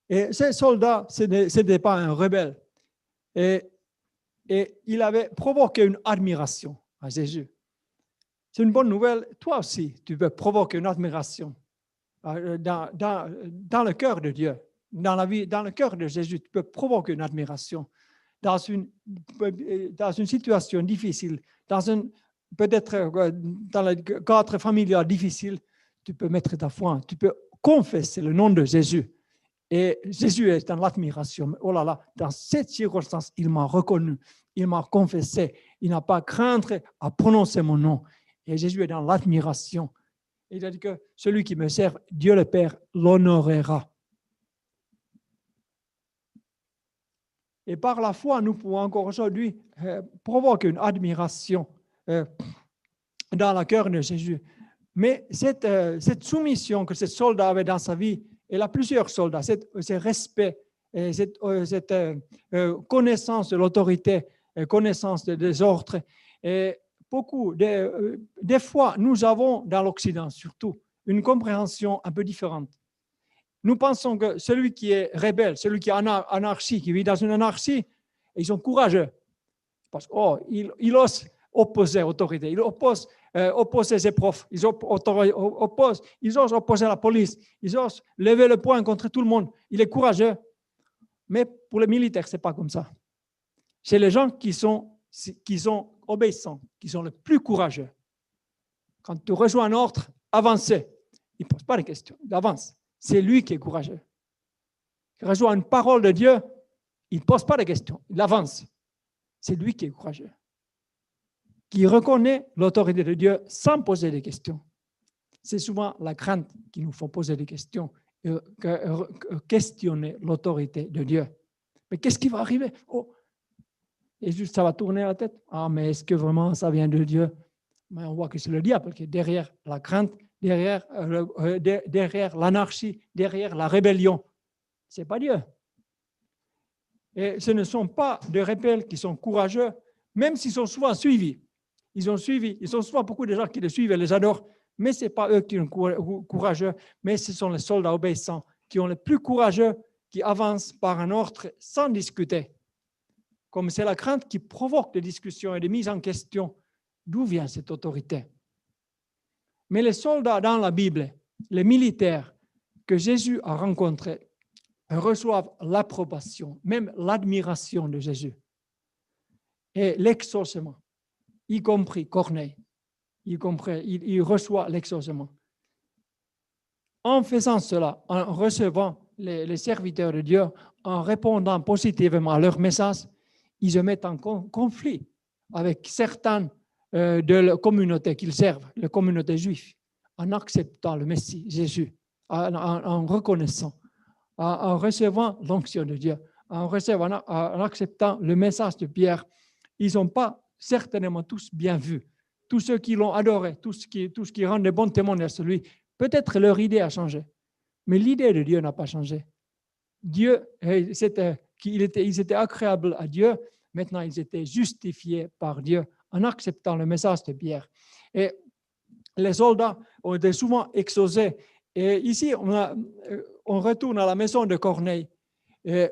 Et ce soldat, ce n'était pas un rebelle. Et il avait provoqué une admiration à Jésus. C'est une bonne nouvelle. Toi aussi, tu peux provoquer une admiration dans le cœur de Dieu. Dans le cœur de Jésus, tu peux provoquer une admiration. Dans une situation difficile, peut-être dans le cadre familial difficile, tu peux mettre ta foi, tu peux confesser le nom de Jésus. Et Jésus est dans l'admiration. Oh là là, dans cette circonstance, il m'a reconnu, il m'a confessé, il n'a pas craint à prononcer mon nom. Et Jésus est dans l'admiration. Il a dit que celui qui me sert, Dieu le Père l'honorera. Et par la foi, nous pouvons encore aujourd'hui provoquer une admiration dans le cœur de Jésus. Mais cette soumission que ce soldat avait dans sa vie, il a plusieurs soldats, ce respect, cette connaissance de l'autorité, connaissance des ordres. Et beaucoup, des fois, nous avons dans l'Occident surtout une compréhension un peu différente. Nous pensons que celui qui est rebelle, celui qui est anarchie, qui vit dans une anarchie, ils sont courageux. Parce qu'il ose opposer l'autorité, il oppose opposer ses profs, ils osent opposer la police, ils osent lever le poing contre tout le monde. Il est courageux. Mais pour les militaires, ce n'est pas comme ça. C'est les gens qui sont obéissants, qui sont les plus courageux. Quand tu reçois un ordre, avancez. Il ne pose pas de questions, il avance. C'est lui qui est courageux. Il reçoit une parole de Dieu, il ne pose pas de questions, il avance. C'est lui qui est courageux. Qui reconnaît l'autorité de Dieu sans poser des questions. C'est souvent la crainte qui nous fait poser des questions, questionner l'autorité de Dieu. Mais qu'est-ce qui va arriver? Et juste ça va tourner la tête. Ah, mais est-ce que vraiment ça vient de Dieu? Mais on voit que c'est le diable qui est derrière la crainte, derrière l'anarchie, derrière la rébellion. Ce n'est pas Dieu. Et ce ne sont pas des rebelles qui sont courageux, même s'ils sont souvent suivis. Ils sont souvent beaucoup de gens qui les suivent et les adorent, mais ce n'est pas eux qui sont courageux, mais ce sont les soldats obéissants qui ont les plus courageux, qui avancent par un ordre sans discuter. Comme c'est la crainte qui provoque des discussions et des mises en question. D'où vient cette autorité? Mais les soldats dans la Bible, les militaires que Jésus a rencontrés, reçoivent l'approbation, même l'admiration de Jésus. Et l'exaucement, y compris Corneille, il reçoit l'exaucement. En faisant cela, en recevant les serviteurs de Dieu, en répondant positivement à leur message, ils se mettent en conflit avec certaines de la communauté qu'ils servent, la communauté juive, en acceptant le Messie, Jésus, en reconnaissant, en recevant l'onction de Dieu, en acceptant le message de Pierre. Ils n'ont pas certainement tous bien vu. Tous ceux qui l'ont adoré, tous qui rendent de bons témoignages sur lui, peut-être leur idée a changé, mais l'idée de Dieu n'a pas changé. Dieu, ils étaient agréables à Dieu, maintenant ils étaient justifiés par Dieu en acceptant le message de Pierre. Et les soldats ont été souvent exaucés. Et ici, on retourne à la maison de Corneille,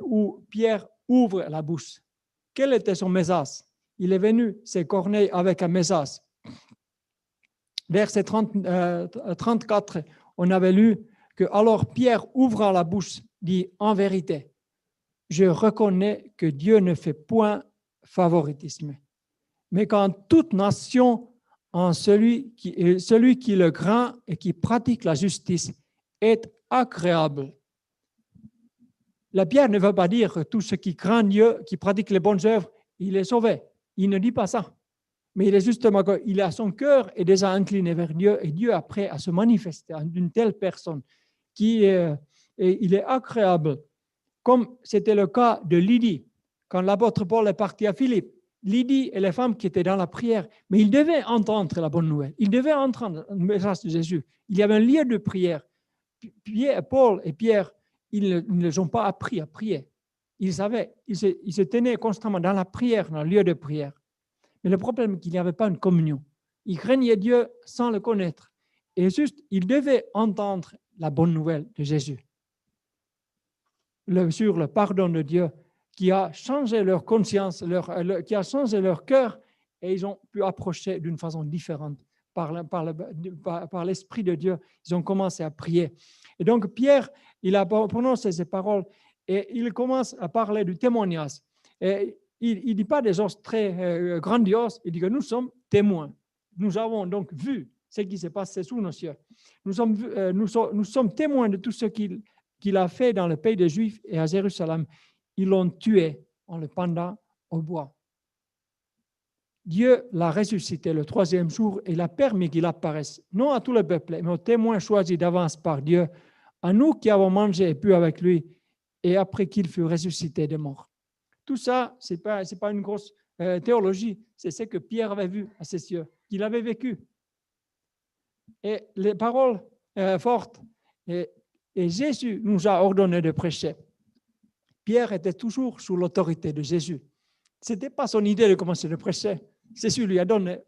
où Pierre ouvre la bouche. Quel était son message? Il est venu, c'est Corneille, avec un message. Verset 34, on avait lu que alors Pierre, ouvrant la bouche, dit en vérité, je reconnais que Dieu ne fait point favoritisme, mais qu'en toute nation, en celui qui le craint et qui pratique la justice est agréable. La Pierre ne veut pas dire que tout ce qui craint Dieu, qui pratique les bonnes œuvres, il est sauvé. Il ne dit pas ça. Mais il est justement qu'il a son cœur est déjà incliné vers Dieu et Dieu est prêt à se manifester en une telle personne qui il est agréable. Comme c'était le cas de Lydie, quand l'apôtre Paul est parti à Philippe, Lydie et les femmes qui étaient dans la prière, mais ils devaient entendre la bonne nouvelle. Ils devaient entendre le message de Jésus. Il y avait un lieu de prière. Paul et Pierre, ils ne les ont pas appris à prier. Ils savaient, ils se tenaient constamment dans la prière, dans le lieu de prière. Mais le problème est qu'il n'y avait pas une communion. Ils craignaient Dieu sans le connaître. Et juste, ils devaient entendre la bonne nouvelle de Jésus. Sur le pardon de Dieu qui a changé leur conscience, qui a changé leur cœur, et ils ont pu approcher d'une façon différente. Par l'Esprit de Dieu, ils ont commencé à prier. Et donc, Pierre, il a prononcé ces paroles et il commence à parler du témoignage. Et il ne dit pas des choses très grandioses, il dit que nous sommes témoins. Nous avons donc vu ce qui s'est passé sous nos yeux. Nous sommes témoins de tout ce qu'il a fait dans le pays des Juifs et à Jérusalem. Ils l'ont tué en le pendant au bois. Dieu l'a ressuscité le 3e jour et il a permis qu'il apparaisse, non à tout le peuple, mais aux témoins choisis d'avance par Dieu, à nous qui avons mangé et bu avec lui, et après qu'il fut ressuscité des morts. Tout ça, ce n'est pas une grosse théologie, c'est ce que Pierre avait vu à ses yeux, qu'il avait vécu. Et les paroles fortes, et Jésus nous a ordonné de prêcher. Pierre était toujours sous l'autorité de Jésus. Ce n'était pas son idée de commencer à prêcher. Jésus lui a donné,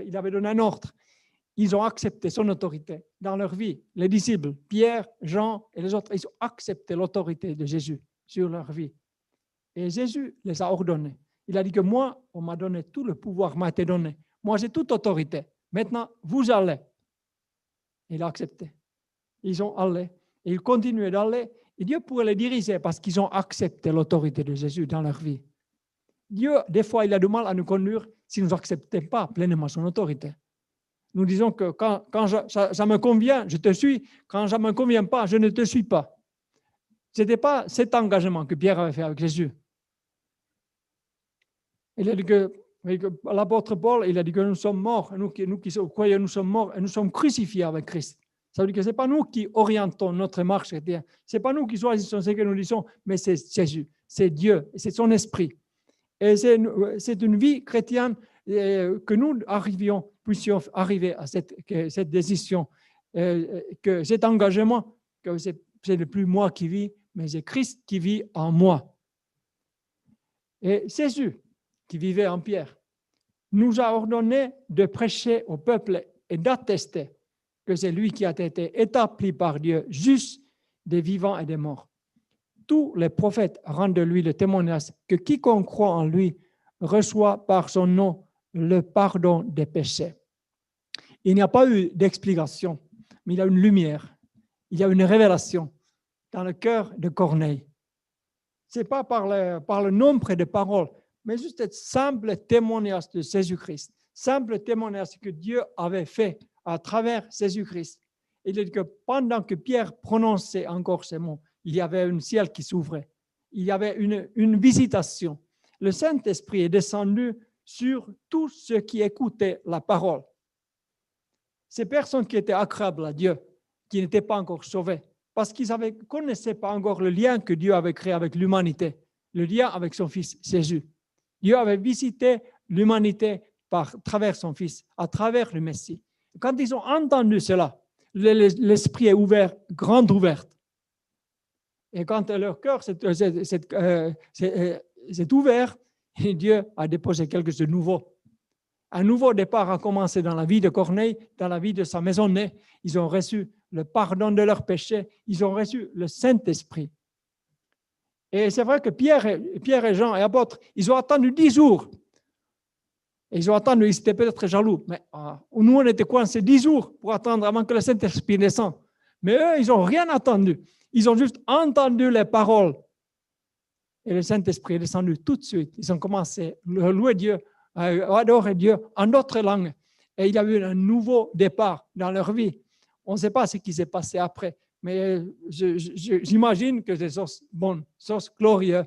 il avait donné un ordre. Ils ont accepté son autorité dans leur vie. Les disciples, Pierre, Jean et les autres, ils ont accepté l'autorité de Jésus sur leur vie. Et Jésus les a ordonnés. Il a dit que moi, on m'a donné tout le pouvoir, m'a été donné. Moi, j'ai toute autorité. Maintenant, vous allez. Il a accepté. Ils ont allé. Et ils continuaient d'aller. Et Dieu pourrait les diriger parce qu'ils ont accepté l'autorité de Jésus dans leur vie. Dieu, des fois, il a du mal à nous conduire si nous n'acceptons pas pleinement son autorité. Nous disons que quand ça me convient, je te suis. Quand ça ne me convient pas, je ne te suis pas. Ce n'était pas cet engagement que Pierre avait fait avec Jésus. Il a dit que l'apôtre Paul, il a dit que nous sommes morts, nous qui croyons, nous sommes morts et nous sommes crucifiés avec Christ. Ça veut dire que ce n'est pas nous qui orientons notre marche chrétienne. Ce n'est pas nous qui choisissons ce que nous disons, mais c'est Jésus, c'est Dieu, c'est son esprit. Et c'est une vie chrétienne que nous puissions arriver à cette décision, que cet engagement, que ce n'est plus moi qui vis, mais c'est Christ qui vit en moi. Et Jésus, qui vivait en Pierre, nous a ordonné de prêcher au peuple et d'attester que c'est lui qui a été établi par Dieu, juste des vivants et des morts. Tous les prophètes rendent de lui le témoignage que quiconque croit en lui reçoit par son nom le pardon des péchés. Il n'y a pas eu d'explication, mais il y a une lumière, il y a une révélation dans le cœur de Corneille. Ce n'est pas par le nombre de paroles, mais juste un simple témoignage de Jésus-Christ, simple témoignage que Dieu avait fait à travers Jésus-Christ. Il dit que pendant que Pierre prononçait encore ces mots, il y avait un ciel qui s'ouvrait. Il y avait une visitation. Le Saint-Esprit est descendu sur tous ceux qui écoutaient la parole. Ces personnes qui étaient accrables à Dieu, qui n'étaient pas encore sauvées, parce qu'ils ne connaissaient pas encore le lien que Dieu avait créé avec l'humanité, le lien avec son Fils Jésus. Dieu avait visité l'humanité par travers son Fils, à travers le Messie. Quand ils ont entendu cela, l'esprit est ouvert, grande ouverte. Et quand leur cœur s'est ouvert, Dieu a déposé quelque chose de nouveau. Un nouveau départ a commencé dans la vie de Corneille, dans la vie de sa maisonnée. Ils ont reçu le pardon de leurs péchés. Ils ont reçu le Saint-Esprit. Et c'est vrai que Pierre et Jean et apôtres, ils ont attendu 10 jours. Et ils ont attendu, ils étaient peut-être jaloux. Mais nous, on était coincés 10 jours pour attendre avant que le Saint-Esprit descende. Mais eux, ils n'ont rien attendu. Ils ont juste entendu les paroles. Et le Saint-Esprit est descendu tout de suite. Ils ont commencé à louer Dieu, à adorer Dieu en d'autres langues. Et il y a eu un nouveau départ dans leur vie. On ne sait pas ce qui s'est passé après. Mais j'imagine que c'est des choses bonnes, des choses glorieuses.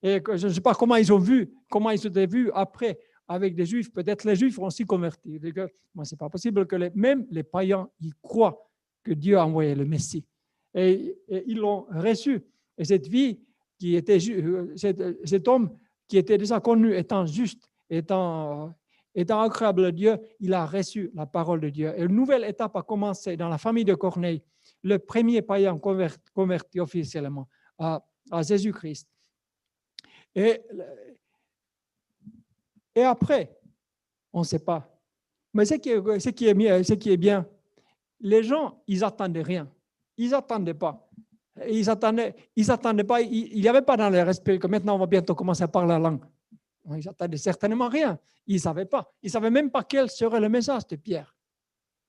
Et que je ne sais pas comment ils ont vu, comment ils étaient vus après avec des Juifs. Peut-être les Juifs ont aussi converti. Ce n'est pas possible que même les païens y croient que Dieu a envoyé le Messie. Et ils l'ont reçu. Et cette vie qui était cet homme qui était déjà connu étant juste étant agréable à Dieu, il a reçu la parole de Dieu. Et une nouvelle étape a commencé dans la famille de Corneille, le premier païen converti officiellement à Jésus-Christ. Et après, on ne sait pas. Mais ce qui est bien, les gens, ils n'attendaient rien. Ils n'attendaient pas. Ils attendaient pas. Il n'y avait pas dans leur esprit que maintenant on va bientôt commencer à parler la langue. Ils n'attendaient certainement rien. Ils ne savaient pas. Ils ne savaient même pas quel serait le message de Pierre.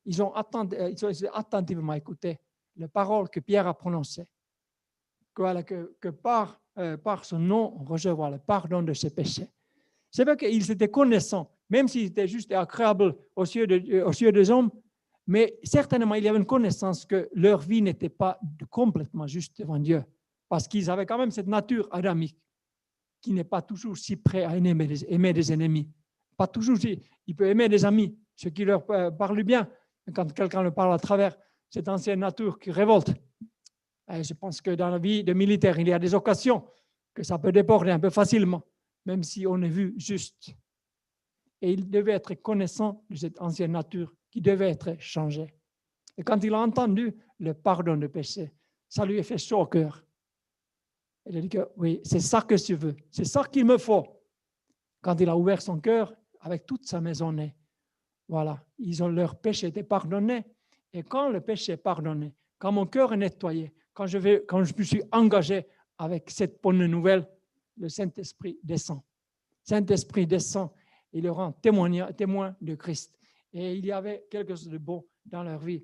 Ils ont attentivement écouté les paroles que Pierre a prononcées. Que par son nom, on recevra le pardon de ses péchés. C'est vrai qu'ils étaient connaissants, même s'ils étaient juste agréables aux yeux des hommes, mais certainement il y avait une connaissance que leur vie n'était pas complètement juste devant Dieu, parce qu'ils avaient quand même cette nature adamique qui n'est pas toujours si prêt à aimer des ennemis. Pas toujours, il peut aimer des amis, ceux qui leur parlent bien, quand quelqu'un le parle à travers cette ancienne nature qui révolte. Et je pense que dans la vie de militaire, il y a des occasions que ça peut déborder un peu facilement, même si on est vu juste. Et il devait être connaissant de cette ancienne nature qui devait être changée. Et quand il a entendu le pardon de péché, ça lui a fait chaud au cœur. Il a dit que oui, c'est ça que je veux, c'est ça qu'il me faut. Quand il a ouvert son cœur avec toute sa maisonnée, voilà, leur péché était pardonné. Et quand le péché est pardonné, quand mon cœur est nettoyé, quand je me suis engagé avec cette bonne nouvelle, le Saint-Esprit descend. Saint-Esprit descend et le rend témoin de Christ. Et il y avait quelque chose de beau dans leur vie.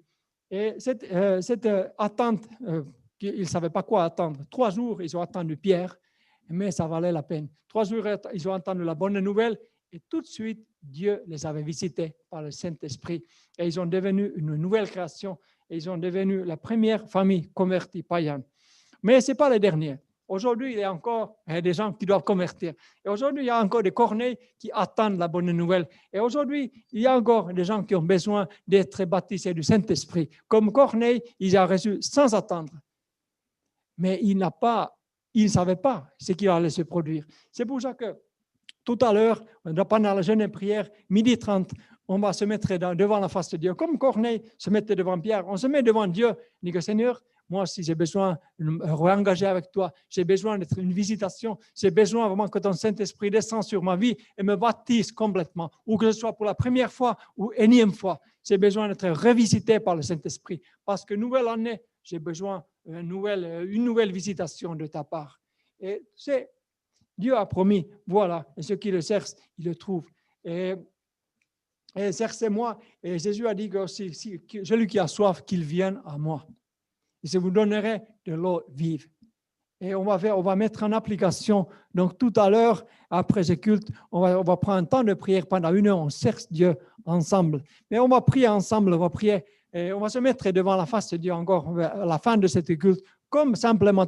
Et cette attente, ils ne savaient pas quoi attendre. 3 jours, ils ont attendu Pierre, mais ça valait la peine. 3 jours, ils ont entendu la bonne nouvelle et tout de suite, Dieu les avait visités par le Saint-Esprit. Et ils ont devenu une nouvelle création et ils ont devenu la première famille convertie païenne. Mais ce n'est pas les derniers. Aujourd'hui, il y a encore des gens qui doivent convertir. Et aujourd'hui, il y a encore des Corneilles qui attendent la bonne nouvelle. Et aujourd'hui, il y a encore des gens qui ont besoin d'être baptisés du Saint-Esprit. Comme Corneille, il a reçu sans attendre. Mais il ne savait pas ce qui allait se produire. C'est pour ça que tout à l'heure, pendant la jeûne et prière, 12h30, on va se mettre devant la face de Dieu. Comme Corneille se mettait devant Pierre, on se met devant Dieu. On dit que Seigneur, moi, si j'ai besoin de me réengager avec toi, j'ai besoin d'être une visitation, j'ai besoin vraiment que ton Saint-Esprit descende sur ma vie et me baptise complètement, ou que ce soit pour la première fois ou énième fois, j'ai besoin d'être revisité par le Saint-Esprit. Parce que nouvelle année, j'ai besoin d'une nouvelle visitation de ta part. Et Dieu a promis, voilà, et ceux qui le cherchent, ils le trouvent. Et cherchez-moi, et Jésus a dit que celui qui a soif, qu'il vienne à moi. Et je vous donnerai de l'eau vive. Et on va mettre en application. Donc tout à l'heure, après ce culte, on va prendre un temps de prière pendant 1 heure. On cherche Dieu ensemble. Mais on va prier ensemble, on va prier. Et on va se mettre devant la face de Dieu encore à la fin de cette culte. Comme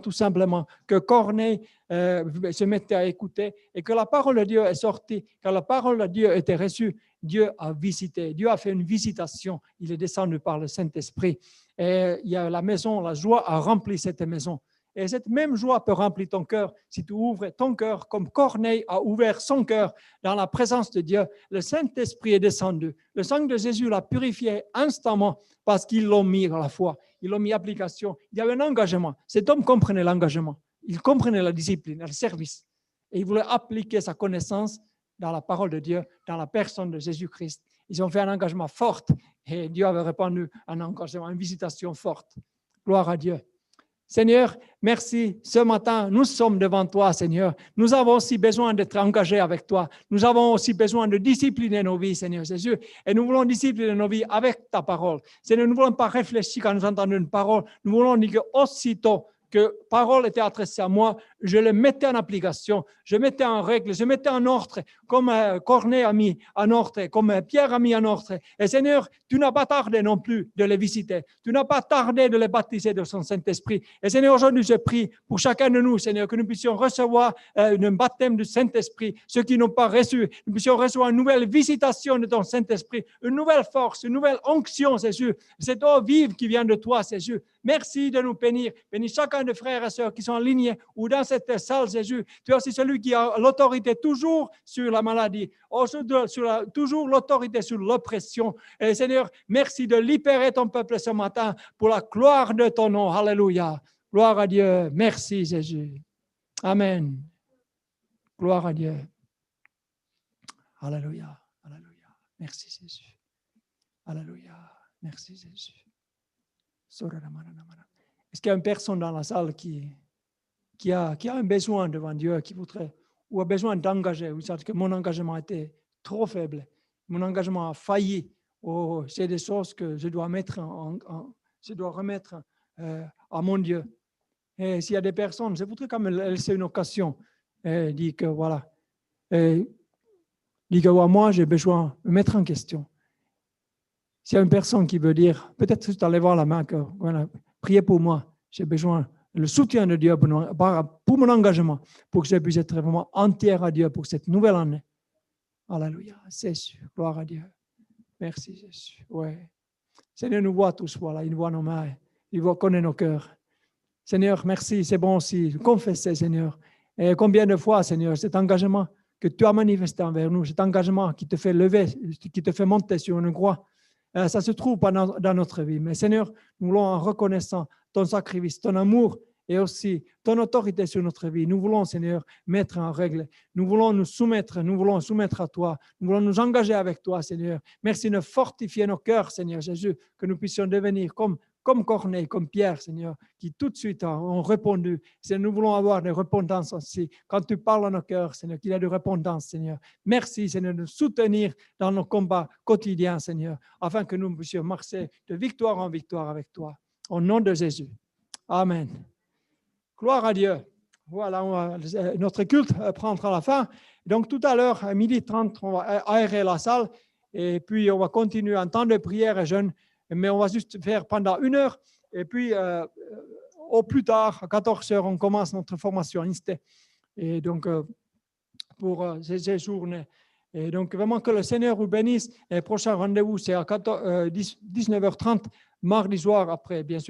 tout simplement, que Corneille se mettait à écouter et que la parole de Dieu est sortie, que la parole de Dieu était reçue. Dieu a visité, Dieu a fait une visitation. Il est descendu par le Saint-Esprit. Et il y a la maison, la joie a rempli cette maison. Et cette même joie peut remplir ton cœur si tu ouvres ton cœur comme Corneille a ouvert son cœur dans la présence de Dieu. Le Saint-Esprit est descendu. Le sang de Jésus l'a purifié instamment parce qu'ils l'ont mis à la foi. Ils l'ont mis en application. Il y avait un engagement. Cet homme comprenait l'engagement. Il comprenait la discipline, le service. Et il voulait appliquer sa connaissance dans la parole de Dieu, dans la personne de Jésus-Christ. Ils ont fait un engagement fort et Dieu avait répandu un engagement, une visitation forte. Gloire à Dieu. Seigneur, merci. Ce matin, nous sommes devant toi, Seigneur. Nous avons aussi besoin d'être engagés avec toi. Nous avons aussi besoin de discipliner nos vies, Seigneur Jésus. Et nous voulons discipliner nos vies avec ta parole. Seigneur, nous ne voulons pas réfléchir quand nous entendons une parole. Nous voulons dire qu'aussitôt que parole était adressée à moi, je le mettais en application, je mettais en règle, je mettais en ordre, comme Corneille a mis en ordre, comme Pierre a mis en ordre. Et Seigneur, tu n'as pas tardé non plus de les visiter, tu n'as pas tardé de les baptiser de son Saint-Esprit. Et Seigneur, aujourd'hui, je prie pour chacun de nous, Seigneur, que nous puissions recevoir un baptême du Saint-Esprit, ceux qui n'ont pas reçu, nous puissions recevoir une nouvelle visitation de ton Saint-Esprit, une nouvelle force, une nouvelle onction, Jésus, cette eau vive qui vient de toi, Jésus. Merci de nous bénir. Bénis chacun chacun des frères et sœurs qui sont alignés ou dans cette salle, Jésus. Tu es aussi celui qui a l'autorité toujours sur la maladie, toujours l'autorité sur l'oppression. Et Seigneur, merci de libérer ton peuple ce matin pour la gloire de ton nom. Alléluia. Gloire à Dieu. Merci, Jésus. Amen. Gloire à Dieu. Alléluia. Alléluia. Merci, Jésus. Alléluia. Merci, Jésus. Est-ce qu'il y a une personne dans la salle qui a un besoin devant Dieu, qui voudrait, ou a besoin d'engager, vous savez que mon engagement était trop faible, mon engagement a failli, c'est des choses que je dois je dois remettre à mon Dieu. Et s'il y a des personnes, je voudrais quand même laisser une occasion, dire que voilà, moi j'ai besoin de me mettre en question. S'il y a une personne qui veut dire, peut-être juste aller voir la main, que voilà, priez pour moi, j'ai besoin du soutien de Dieu pour mon engagement, pour que je puisse être vraiment entière à Dieu pour cette nouvelle année. Alléluia, c'est sûr, gloire à Dieu. Merci Jésus. Ouais. Seigneur nous voit tous, voilà, il voit nos mains, il connaît nos cœurs. Seigneur, merci, c'est bon aussi, confessez Seigneur. Et combien de fois, Seigneur, cet engagement que tu as manifesté envers nous, cet engagement qui te fait lever, qui te fait monter sur une croix, ça se trouve pas dans notre vie. Mais Seigneur, nous voulons, en reconnaissant ton sacrifice, ton amour et aussi ton autorité sur notre vie, nous voulons, Seigneur, mettre en règle. Nous voulons soumettre à toi. Nous voulons nous engager avec toi, Seigneur. Merci de fortifier nos cœurs, Seigneur Jésus, que nous puissions devenir comme Corneille, comme Pierre, Seigneur, qui tout de suite ont répondu. Seigneur, nous voulons avoir de repentance aussi. Quand tu parles à nos cœurs, Seigneur, qu'il y a de repentance, Seigneur. Merci, Seigneur, de nous soutenir dans nos combats quotidiens, Seigneur, afin que nous puissions marcher de victoire en victoire avec toi. Au nom de Jésus. Amen. Gloire à Dieu. Voilà, notre culte prendra la fin. Donc, tout à l'heure, à 12h30, on va aérer la salle et puis on va continuer en temps de prière et jeûne. Mais on va juste faire pendant 1 heure. Et puis, au plus tard, à 14h, on commence notre formation INSTE. Et donc, pour ces journées. Et donc, vraiment que le Seigneur vous bénisse. Et le prochain rendez-vous, c'est à 19h30, mardi soir, après, bien sûr.